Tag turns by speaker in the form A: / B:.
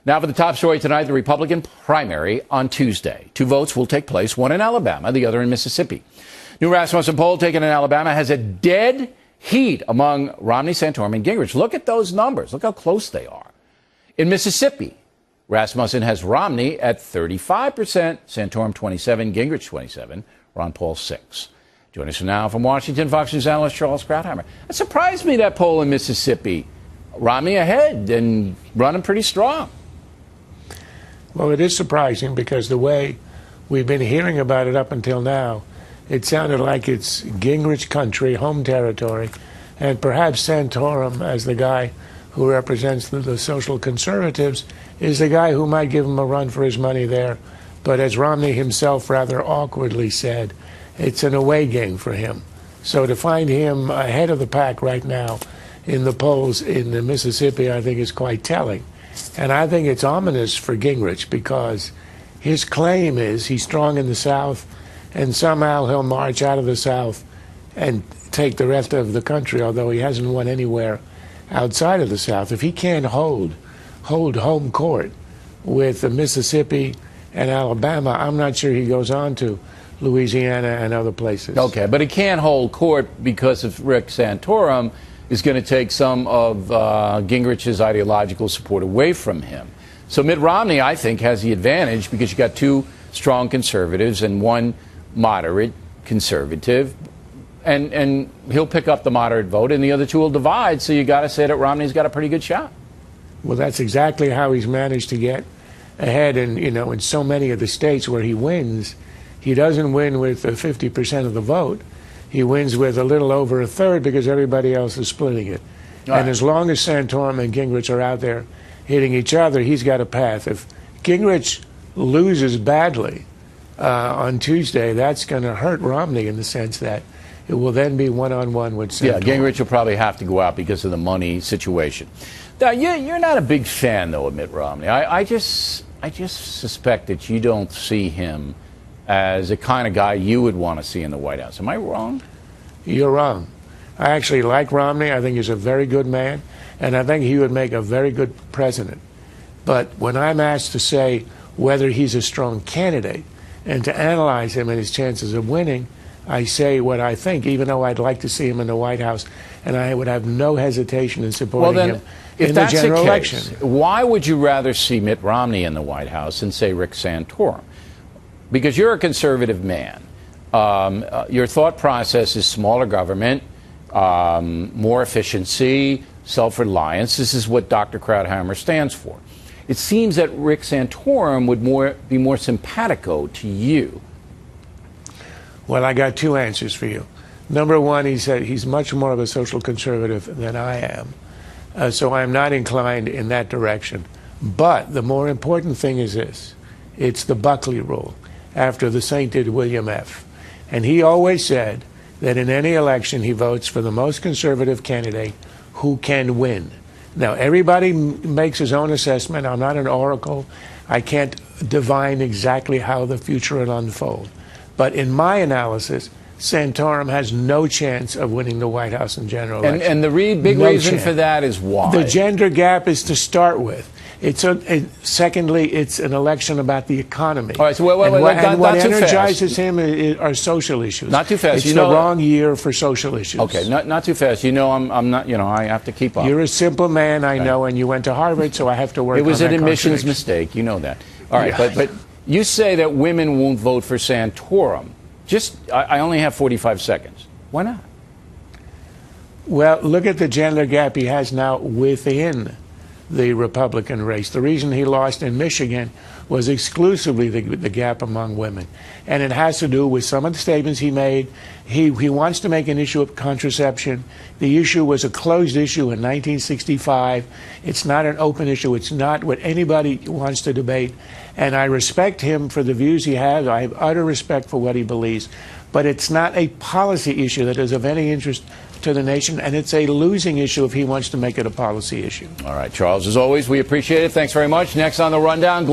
A: Now for the top story tonight, the Republican primary on Tuesday. 2 votes will take place, one in Alabama, the other in Mississippi. New Rasmussen poll taken in Alabama has a dead heat among Romney, Santorum, and Gingrich. Look at those numbers. Look how close they are. In Mississippi, Rasmussen has Romney at 35%, Santorum 27%, Gingrich 27%, Ron Paul 6%. Joining us now from Washington, Fox News analyst Charles Krauthammer. It surprised me, that poll in Mississippi. Romney ahead and running pretty strong.
B: Well, it is surprising because the way we've been hearing about it up until now, it sounded like it's Gingrich country, home territory, and perhaps Santorum, as the guy who represents the social conservatives, is the guy who might give him a run for his money there. But as Romney himself rather awkwardly said, it's an away game for him. So to find him ahead of the pack right now in the polls in Mississippi, I think is quite telling. And I think it's ominous for Gingrich because his claim is he's strong in the South and somehow he'll march out of the South and take the rest of the country, although he hasn't won anywhere outside of the South. If he can't hold home court with Mississippi and Alabama, I'm not sure he goes on to Louisiana and other places.
A: Okay, but he can't hold court because of Rick Santorum is going to take some of Gingrich's ideological support away from him. So Mitt Romney, I think, has the advantage because you got 2 strong conservatives and 1 moderate conservative, and he'll pick up the moderate vote, and the other 2 will divide. So you got to say that Romney's got a pretty good shot.
B: Well, that's exactly how he's managed to get ahead, and in so many of the states where he wins, he doesn't win with 50% of the vote. He wins with a little over a third because everybody else is splitting it. Right. And as long as Santorum and Gingrich are out there hitting each other, he's got a path. If Gingrich loses badly on Tuesday, that's going to hurt Romney in the sense that it will then be one-on-one with Santorum.
A: Yeah, Gingrich will probably have to go out because of the money situation. Now, you're not a big fan, though, of Mitt Romney. I just suspect that you don't see him as the kind of guy you would want to see in the White House. Am I wrong?
B: You're wrong. I actually like Romney. I think he's a very good man, and I think he would make a very good president. But when I'm asked to say whether he's a strong candidate and to analyze him and his chances of winning, I say what I think, even though I'd like to see him in the White House, and I would have no hesitation in supporting him in the general election.
A: Why would you rather see Mitt Romney in the White House than, say, Rick Santorum? Because you're a conservative man. Your thought process is smaller government, more efficiency, self-reliance. This is what Dr. Krauthammer stands for. It seems that Rick Santorum would be more simpatico to you.
B: Well, I got 2 answers for you. Number one, he said he's much more of a social conservative than I am. So I'm not inclined in that direction. But the more important thing is this. It's the Buckley rule, after the sainted William F. And he always said that in any election he votes for the most conservative candidate who can win. Now, everybody makes his own assessment. I'm not an oracle. I can't divine exactly how the future will unfold. But in my analysis, Santorum has no chance of winning the White House in general election.
A: And the big reason for that is why?
B: The gender gap is to start with. Secondly, it's an election about the economy.
A: All right, so what
B: energizes him are social issues.
A: Not too fast.
B: It's the wrong year for social issues.
A: Okay, not too fast. I'm not. I have to keep up.
B: You're a simple man, I know, and you went to Harvard, so I have to work.
A: It was an admissions mistake. You know that. All right, yeah. But you say that women won't vote for Santorum. I only have 45 seconds. Why not?
B: Well, look at the gender gap he has now within the Republican race. The reason he lost in Michigan was exclusively the gap among women. And it has to do with some of the statements he made. He wants to make an issue of contraception. The issue was a closed issue in 1965. It's not an open issue. It's not what anybody wants to debate. And I respect him for the views he has. I have utter respect for what he believes. But it's not a policy issue that is of any interest to the nation, and it's a losing issue if he wants to make it a policy issue.
A: All right, Charles, as always, we appreciate it. Thanks very much. Next on The Rundown.